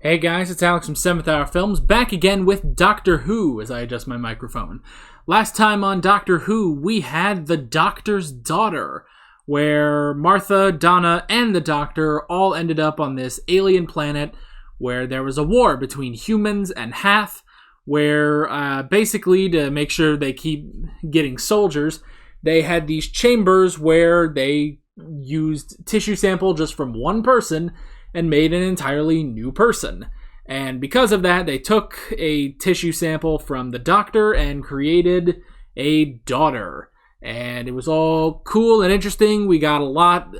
Hey guys, it's Alex from 7th Hour Films, back again with Doctor Who as I adjust my microphone. Last time on Doctor Who, we had The Doctor's Daughter, where Martha, Donna, and the Doctor all ended up on this alien planet where there was a war between humans and Hath, where basically to make sure they keep getting soldiers, they had these chambers where they used tissue sample just from one person and made an entirely new person. And because of that, they took a tissue sample from the Doctor and created a daughter. And it was all cool and interesting. We got a lot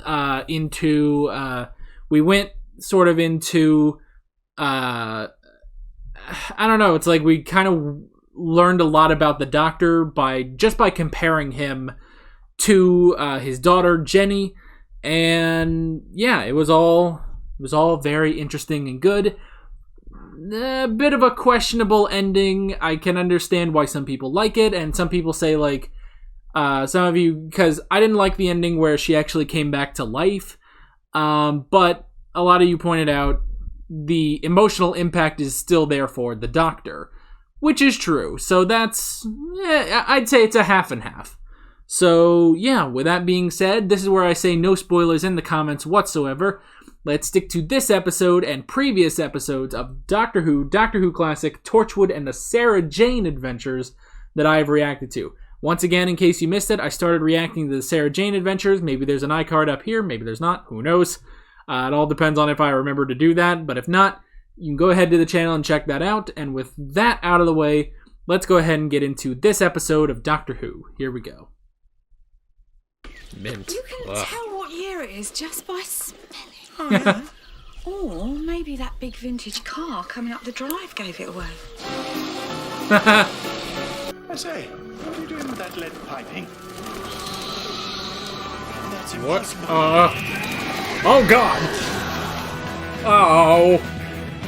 we went sort of into, I don't know, it's like we kind of learned a lot about the Doctor by comparing him to his daughter, Jenny. And yeah, it was all very interesting and good. A bit of a questionable ending. I can understand why some people like it, and some people say, like, some of you, because I didn't like the ending where she actually came back to life, but a lot of you pointed out the emotional impact is still there for the Doctor, which is true. So that's, I'd say it's a half and half. So yeah, with that being said, this is where I say no spoilers in the comments whatsoever. Let's stick to this episode and previous episodes of Doctor Who Classic, Torchwood, and the Sarah Jane Adventures that I have reacted to. Once again, in case you missed it, I started reacting to the Sarah Jane Adventures. Maybe there's an iCard up here, maybe there's not, who knows. It all depends on if I remember to do that, but if not, you can go ahead to the channel and check that out. And with that out of the way, let's go ahead and get into this episode of Doctor Who. Here we go. Mint. You can tell what year it is just by smelling. Oh, yeah. Or maybe that big vintage car coming up the drive gave it away. I say, what are you doing with that lead piping? That's What? impossible. Oh god!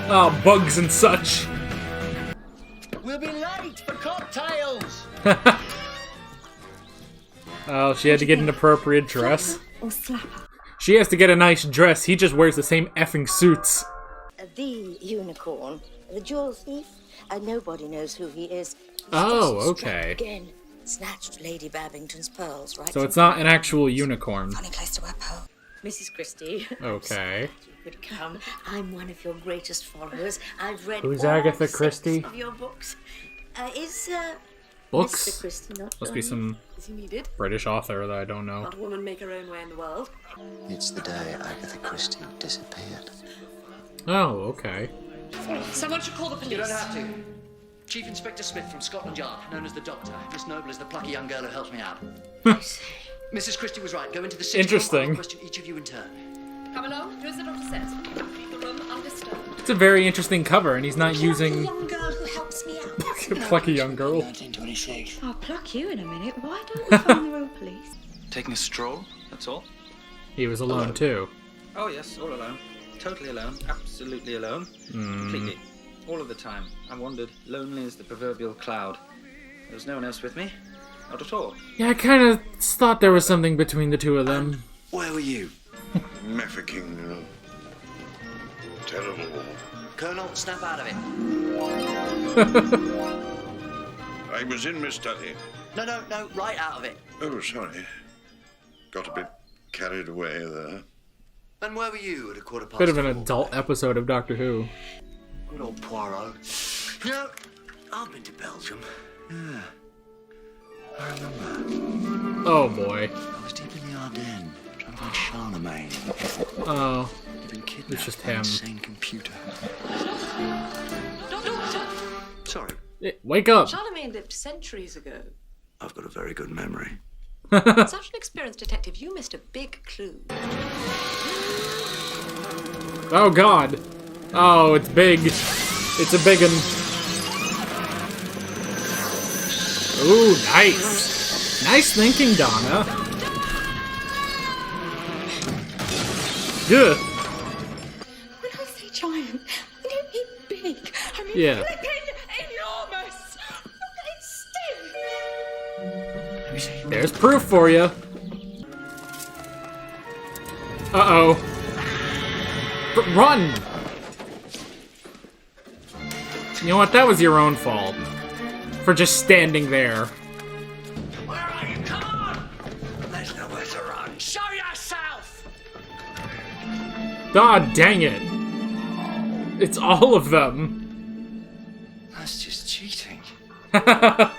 Oh, bugs and such. We'll be late for cocktails. Oh, she had to get an appropriate dress. Or slap her. She has to get a nice dress. He just wears the same effing suits. The Unicorn, the jewel thief, nobody knows who he is. He's Oh, just okay. struck again, snatched Lady Babington's pearls, right? So it's not an actual unicorn. Funny place to wear pearls. Mrs. Christie. Okay. You could come. I'm one of your greatest followers. I've read Who's all Agatha 6 Christie? of your books. Is Books? Mr. Christie not Must be some Is he needed? British author that I don't know. Can't a woman make her own way in the world? It's the day Agatha Christie disappeared. Oh, okay. Someone should call the police. You don't have to. Chief Inspector Smith from Scotland Yard, known as the Doctor. Miss Noble is the plucky young girl who helps me out. Mrs. Christie was right. Go into the 6th Interesting. room. I'll question each of you in turn. Come along, do as the doctor says. Leave the room undisturbed. It's a very interesting cover, and he's not Plucky using young girl who helps me out? plucky young girl. 1926. I'll pluck you in a minute. Why don't we phone the real police? Taking a stroll, that's all. He was alone too. Oh yes, all alone. Totally alone. Absolutely alone. Completely. All of the time. I wandered, lonely as the proverbial cloud. There was no one else with me. Not at all. Yeah, I kind of thought there was something between the two of them. Where were you? Mafficking, terrible war. Colonel, snap out of it. I was in my study. No, right out of it. Oh, sorry. Got a bit carried away there. And where were you at 4:15? Bit of an adult episode of Doctor Who. Good old Poirot. You know, I've been to Belgium. Yeah. I remember. Oh boy. I was deep in the Ardennes, trying to find Charlemagne. Oh, He'd been it's kidnapped just by an him. insane computer. Doctor! Sorry, Wake up! Charlemagne lived centuries ago. I've got a very good memory. Such an experienced detective, you missed a big clue. Oh god. Oh, it's big. It's a big one. Ooh, nice. Nice thinking, Donna. Good. When I say giant, I don't mean big. I mean Yeah. flippin' enormous. It's still. There's proof for you. Uh-oh. Run! You know what? That was your own fault. For just standing there. Where are you? Come on! There's nowhere to run. Show yourself! God dang it. It's all of them. That's just cheating. I'm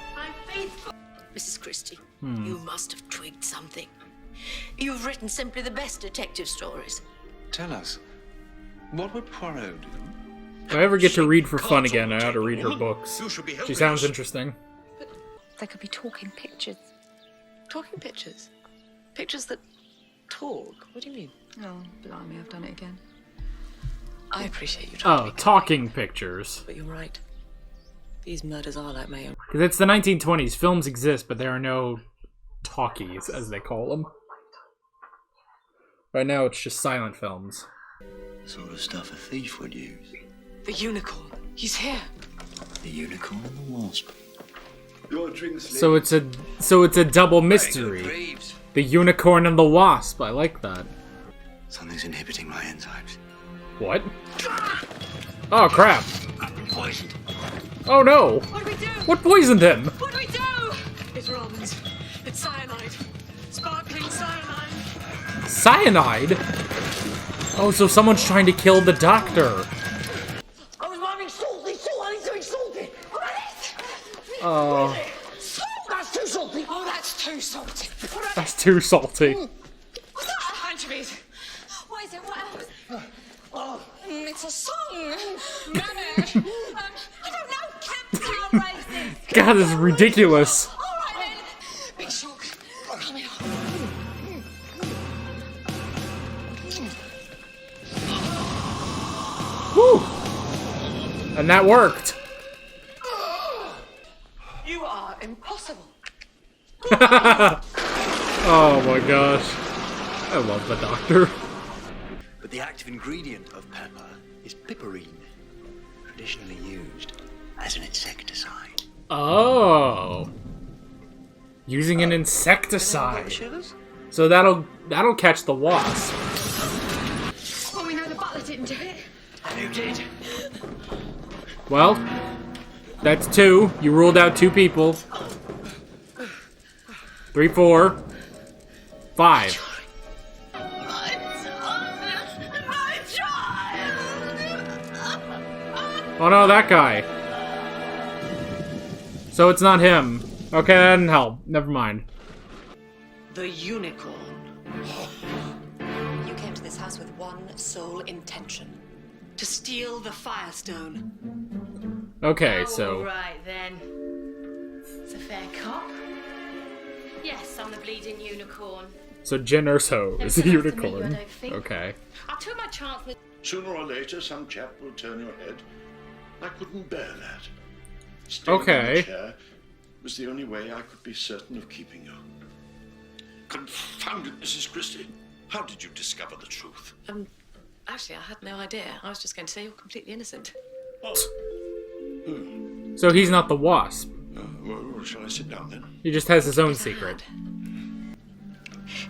faithful. Mrs. Christie, you must have twigged something. You've written simply the best detective stories. Tell us, what would Poirot do? If I ever get to read for fun again, I ought to read her books. She sounds interesting. There could be talking pictures. Talking pictures? Pictures that talk? What do you mean? Oh, blimey, I've done it again. I appreciate you trying to Oh, be talking pictures. but you're right. These murders are like my own. Because it's the 1920s. Films exist, but there are no talkies, as they call them. Right now, it's just silent films. The sort of stuff a thief would use. The unicorn. He's here. The Unicorn and The Wasp. Your drinks, So it's a double mystery. The Unicorn and the Wasp. I like that. Something's inhibiting my enzymes. What? Oh crap! Poisoned. Oh no! What do we do? What poisoned him? What do we do? It's Robin's. It's cyanide. Sparkling cyanide. Cyanide? Oh, so someone's trying to kill the doctor. I was having salty. I need something salty. Oh, That's too salty. Oh, that's too salty. that's too salty. What's that? Anchovies. What is it? What else? It's a song. Rubbish. I don't know. Camptown races. God, this is ridiculous. All right then. Big shock. Come here. Woo! And that worked. You are impossible. Oh my gosh. I love the doctor. But the active ingredient of pepper is piperine, traditionally used as an insecticide. Oh. Using an insecticide. Shivers? So that'll catch the wasp. Well, we know the butler didn't do it. Who did? Well, that's 2. You ruled out 2 people. 3, 4, 5. Oh no, that guy. So it's not him. Okay, that didn't help. Never mind. The unicorn. You came to this house with one sole intention. To steal the Firestone. Okay, so Right then. It's a fair cop. Yes, I'm the bleeding unicorn. Jen Erso is the Never enough to meet you, I unicorn. don't think. Okay. I took my chance with Sooner or later, some chap will turn your head. I couldn't bear that. Staying in Okay. the chair was the only way I could be certain of keeping you. Confound it, Mrs. Christie. How did you discover the truth? Actually, I had no idea. I was just going to say you're completely innocent. So he's not the wasp. Well, shall I sit down then? He just has his own secret.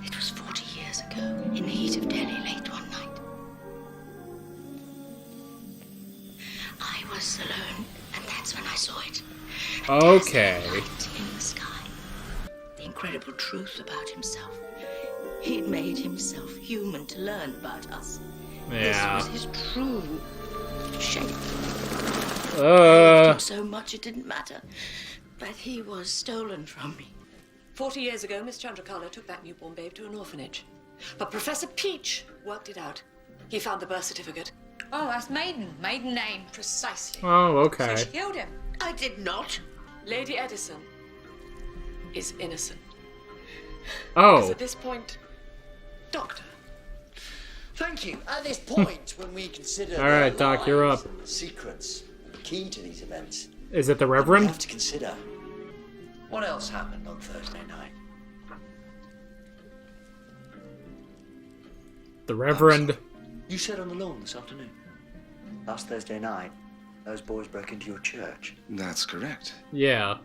It was 40 years ago, in the heat of Delhi, late one night. I was alone, and that's when I saw it. Okay. Light in the sky. The incredible truth about himself. He'd made himself human to learn about us. Yeah. This was his true shape. I loved him so much it didn't matter. But he was stolen from me. 40 years ago, Miss Chandrakala took that newborn babe to an orphanage. But Professor Peach worked it out. He found the birth certificate. Oh, that's maiden name. Precisely. Oh, okay. So she killed him. I did not. Lady Edison is innocent. Because Oh. at this point, Doctor. Thank you. At this point, when we consider All right, Doc, you're up. secrets, key to these events, Is it the we Reverend? have to consider what else happened on Thursday night. The Reverend. You said on the lawn this afternoon. Last Thursday night, those boys broke into your church. That's correct. Yeah.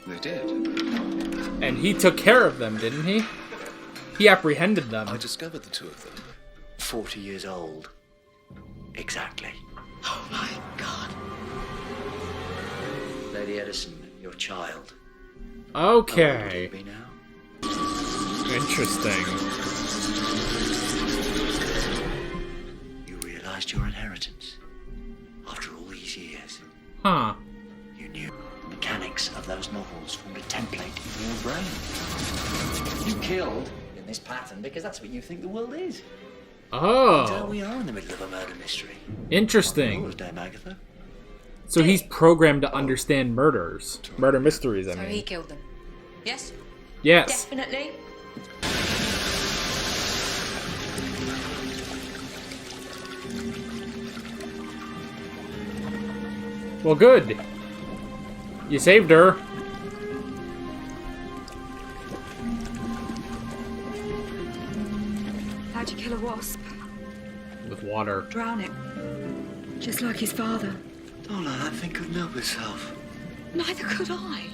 They did. And he took care of them, didn't he? He apprehended them. I discovered the 2 of them. 40 years old. Exactly. Oh my God. Lady Edison, your child. Okay. How old would you be now? Interesting. You realized your inheritance after all these years. Huh. You knew the mechanics of those novels formed a template in your brain. You killed in this pattern because that's what you think the world is. Oh. So we are in the middle of a murder mystery. Interesting. What was Dame Agatha? So he's programmed to understand murder mysteries, I So mean. he killed them. Yes? Yes. Definitely. Well, good. You saved her. How'd you kill a wasp? With water. Drown it. Just like his father. Don't let that thing couldn't help itself. Neither could I.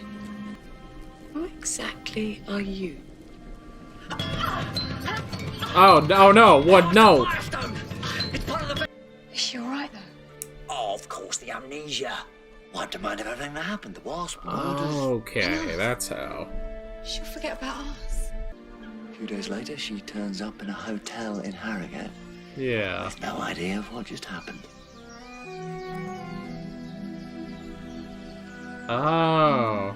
Who exactly are you? Oh, no. What? No. Is she alright though? Oh, of course, the amnesia. Wiped her mind of everything that happened. The wasp, murders. Okay, that's how. She'll forget about us. A few days later, she turns up in a hotel in Harrogate. Yeah. With no idea of what just happened. Oh.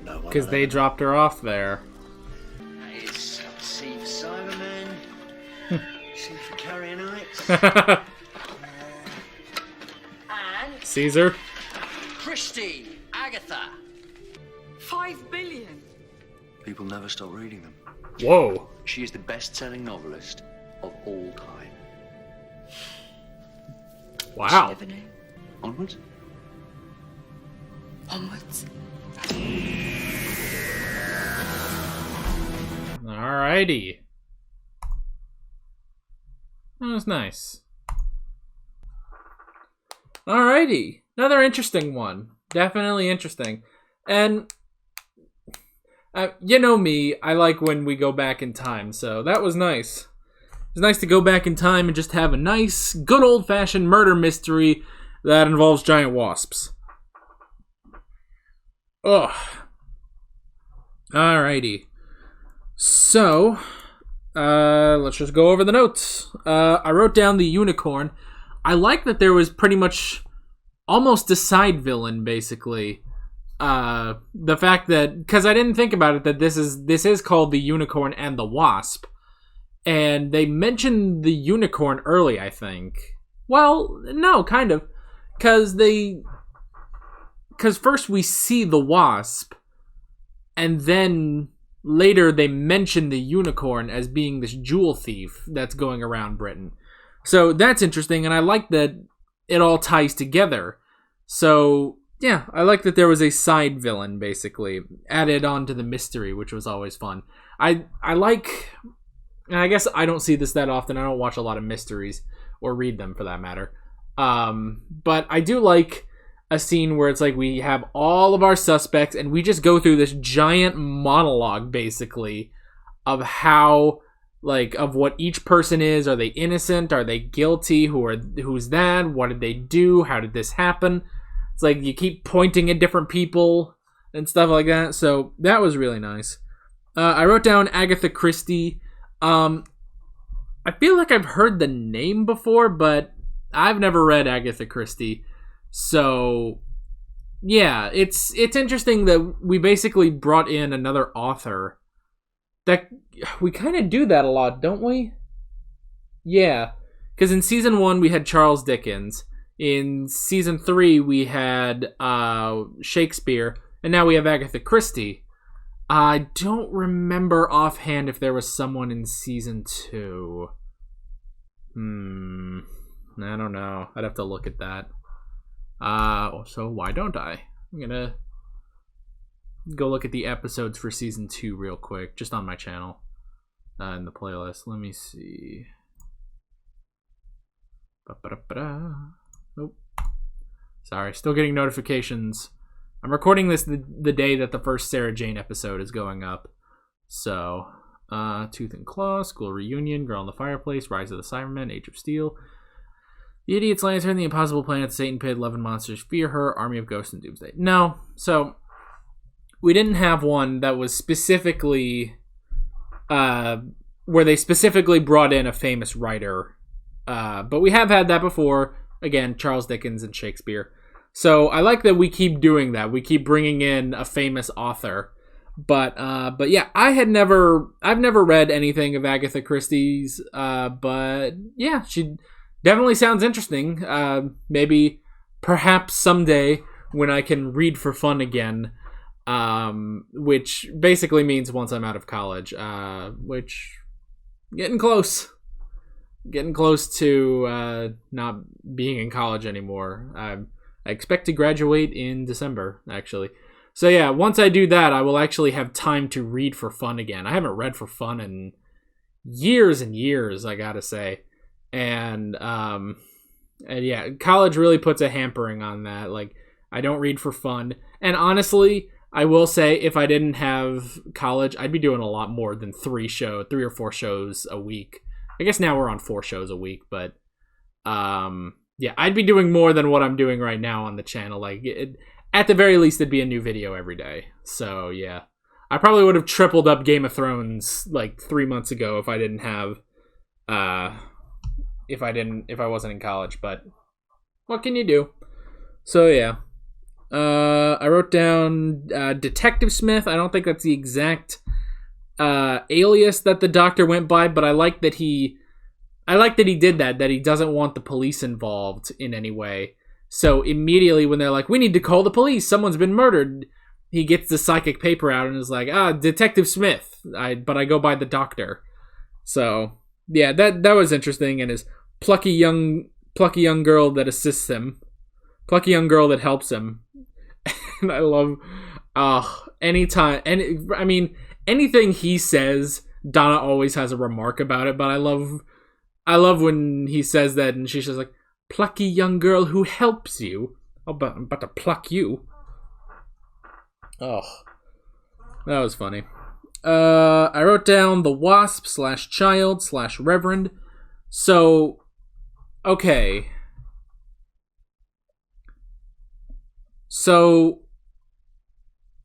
No one Because will they ever dropped her off there. It's C for Cyberman, C for Carrionites, and Caesar? Christie, Agatha. 5 billion. People never stop reading them. Whoa. She is the best-selling novelist of all time. Wow. Never knew. Onwards? Onwards. Alrighty. That was nice. Alrighty. Another interesting one. Definitely interesting. And, you know me, I like when we go back in time, so that was nice. It was nice to go back in time and just have a nice, good old-fashioned murder mystery that involves giant wasps. Ugh. Alrighty. So, let's just go over the notes. I wrote down the Unicorn. I like that there was pretty much almost a side villain, basically. The fact that, because I didn't think about it, that this is called the Unicorn and the Wasp. And they mentioned the unicorn early, I think. Well, no, kind of. Because first we see the wasp, and then later they mention the unicorn as being this jewel thief that's going around Britain. So that's interesting, and I like that it all ties together. So, yeah, I like that there was a side villain, basically, added onto the mystery, which was always fun. I like... And I guess I don't see this that often. I don't watch a lot of mysteries, or read them for that matter. But I do like a scene where it's like we have all of our suspects and we just go through this giant monologue, basically, of how, like, of what each person is. Are they innocent? Are they guilty? Who's that? What did they do? How did this happen? It's like you keep pointing at different people and stuff like that. So that was really nice. I wrote down Agatha Christie. I feel like I've heard the name before, but I've never read Agatha Christie. So, yeah, it's interesting that we basically brought in another author. That we kind of do that a lot, don't we? Yeah, because in season 1 we had Charles Dickens. In season 3 we had Shakespeare, and now we have Agatha Christie. I don't remember offhand if there was someone in season 2. I don't know. I'd have to look at that. So why don't I? I'm gonna go look at the episodes for season 2 real quick, just on my channel, in the playlist. Let me see. Nope. Sorry, still getting notifications. I'm recording this the day that the first Sarah Jane episode is going up. So, Tooth and Claw, School Reunion, Girl in the Fireplace, Rise of the Cybermen, Age of Steel, The Idiot's Lantern, The Impossible Planet, Satan Pit, Love and Monsters, Fear Her, Army of Ghosts, and Doomsday. No. So, we didn't have one that was specifically, where they specifically brought in a famous writer. But we have had that before. Again, Charles Dickens and Shakespeare. So, I like that we keep doing that. We keep bringing in a famous author. But yeah, I've never read anything of Agatha Christie's, but yeah, she definitely sounds interesting. Maybe, perhaps someday when I can read for fun again, which basically means once I'm out of college, which, getting close to not being in college anymore. I expect to graduate in December, actually. So yeah, once I do that, I will actually have time to read for fun again. I haven't read for fun in years and years, I gotta say. And yeah, college really puts a hampering on that. Like, I don't read for fun. And honestly, I will say, if I didn't have college, I'd be doing a lot more than 3 or 4 shows a week. I guess now we're on 4 shows a week, but yeah, I'd be doing more than what I'm doing right now on the channel. Like, at the very least, it'd be a new video every day. So yeah, I probably would have tripled up Game of Thrones like 3 months ago if I didn't have, if I wasn't in college. But what can you do? So yeah, I wrote down Detective Smith. I don't think that's the exact alias that the Doctor went by, but I like that he did that he doesn't want the police involved in any way. So immediately when they're like, we need to call the police, someone's been murdered, he gets the psychic paper out and is like, Detective Smith, but I go by the Doctor. So yeah, that was interesting, and his plucky young girl that assists him, plucky young girl that helps him. And I love, anything he says, Donna always has a remark about it, but I love when he says that and she's just like, plucky young girl who helps you. Oh, but I'm about to pluck you. Oh, that was funny. I wrote down the Wasp / Child / Reverend. So, okay. So,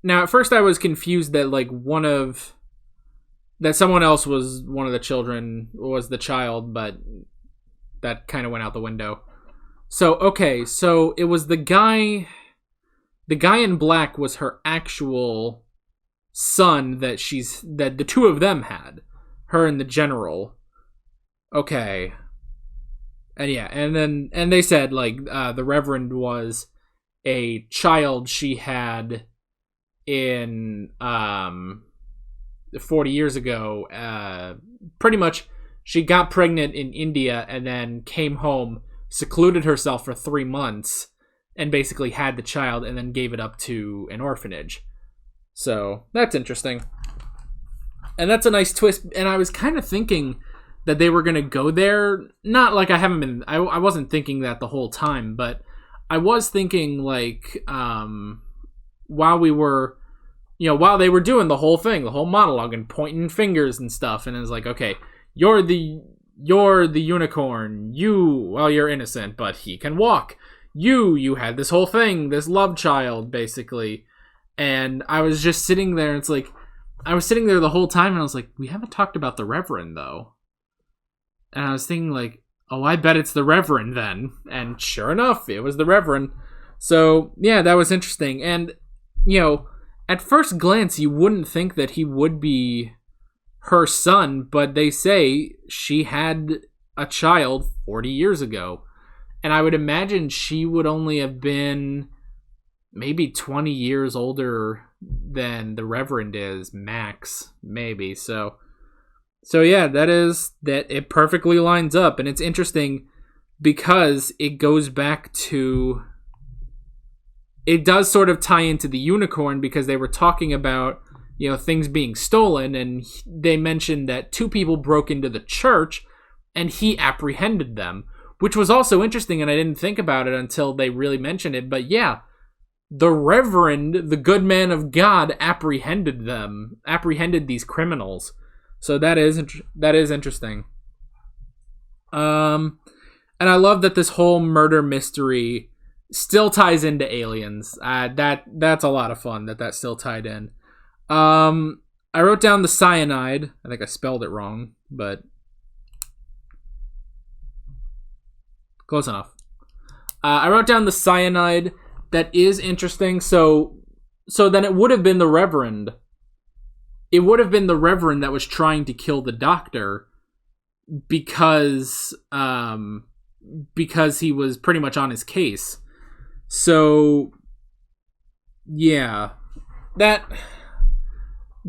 now at first I was confused that that someone else was one of the children, was the child, but that kind of went out the window. So, okay, so it was the guy in black was her actual son that the two of them had. Her and the general. Okay. And yeah, and they said, the Reverend was a child she had in, 40 years ago. Pretty much, she got pregnant in India and then came home, secluded herself for 3 months, and basically had the child and then gave it up to an orphanage. So, that's interesting. And that's a nice twist. And I was kind of thinking that they were going to go there. Not like I wasn't thinking that the whole time, but I was thinking while they were doing the whole thing, the whole monologue and pointing fingers and stuff. And it was like, okay, you're the unicorn. You're innocent, but he can walk. You had this whole thing, this love child, basically. And I was just sitting there, and it's like, I was sitting there the whole time, and I was like, we haven't talked about the Reverend, though. And I was thinking, I bet it's the Reverend then. And sure enough, it was the Reverend. So, yeah, that was interesting. And, at first glance, you wouldn't think that he would be her son, but they say she had a child 40 years ago. And I would imagine she would only have been maybe 20 years older than the Reverend is, max, maybe. So yeah, that it perfectly lines up. And it's interesting because it goes back to, it does sort of tie into the unicorn, because they were talking about, things being stolen, and they mentioned that 2 people broke into the church and he apprehended them, which was also interesting, and I didn't think about it until they really mentioned it. But yeah, the Reverend, the good man of God, apprehended these criminals. So that is interesting. And I love that this whole murder mystery still ties into aliens. That's a lot of fun that still tied in. I wrote down the Cyanide. I think I spelled it wrong, but close enough. I wrote down the Cyanide. That is interesting. So then it would have been the Reverend. It would have been the Reverend that was trying to kill the Doctor because he was pretty much on his case. So yeah, that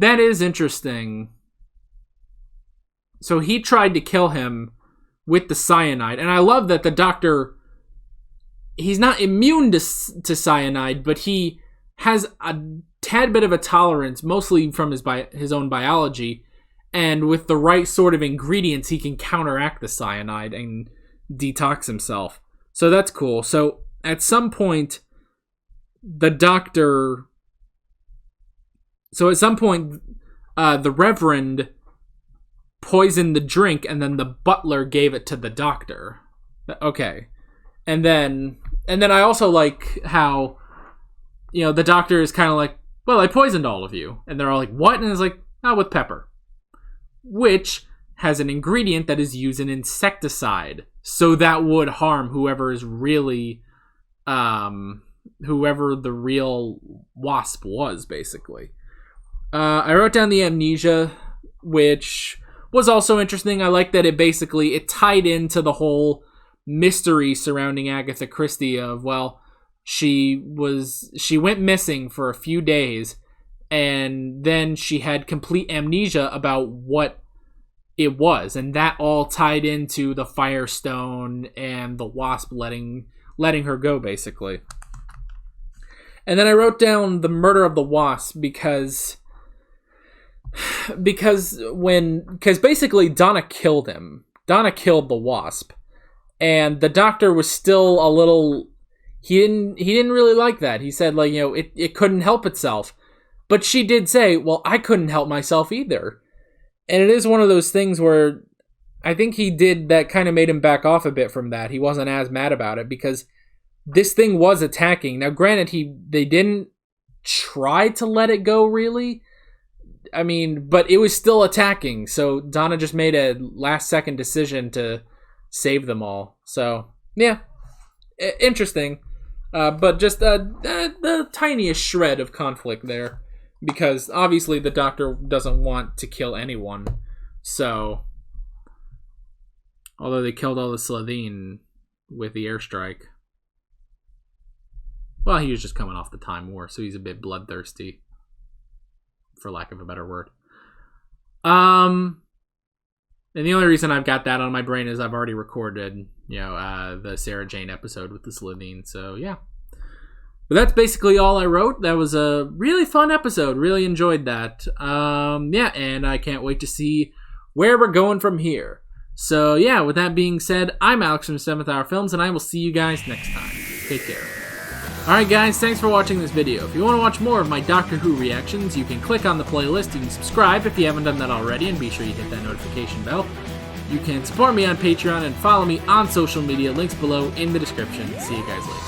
is interesting. So he tried to kill him with the cyanide, and I love that the Doctor, he's not immune to cyanide, but he has a tad bit of a tolerance, mostly from his own biology, and with the right sort of ingredients, he can counteract the cyanide and detox himself. So that's cool. So at some point, the Reverend poisoned the drink, and then the butler gave it to the Doctor. Okay. And then I also like how, the Doctor is kind of like, well, I poisoned all of you. And they're all like, what? And it's like, with pepper. Which has an ingredient that is used in insecticide. So that would harm whoever is really, whoever the real wasp was, basically. I wrote down the amnesia, which was also interesting. I like that it tied into the whole mystery surrounding Agatha Christie of, well, she went missing for a few days, and then she had complete amnesia about what it was, and that all tied into the Firestone and the Wasp letting her go, basically. And then I wrote down the murder of the Wasp because basically Donna killed him. Donna killed the Wasp, and the Doctor was still a little. He didn't really like that. He said, like, it couldn't help itself. But she did say, well, I couldn't help myself either. And it is one of those things where I think he did that kind of made him back off a bit from that. He wasn't as mad about it because this thing was attacking. Now, granted, they didn't try to let it go, really. I mean, but it was still attacking. So Donna just made a last-second decision to save them all. So, yeah, interesting. But just the tiniest shred of conflict there. Because obviously the Doctor doesn't want to kill anyone. So, although they killed all the Slitheen with the airstrike. Well, he was just coming off the Time War, so he's a bit bloodthirsty, for lack of a better word. And the only reason I've got that on my brain is I've already recorded, the Sarah Jane episode with the Slitheen. So, yeah. But that's basically all I wrote. That was a really fun episode. Really enjoyed that. Yeah, and I can't wait to see where we're going from here. So, yeah, with that being said, I'm Alex from 7th Hour Films, and I will see you guys next time. Take care. Alright guys, thanks for watching this video. If you want to watch more of my Doctor Who reactions, you can click on the playlist, you can subscribe if you haven't done that already, and be sure you hit that notification bell. You can support me on Patreon and follow me on social media, links below in the description. See you guys later.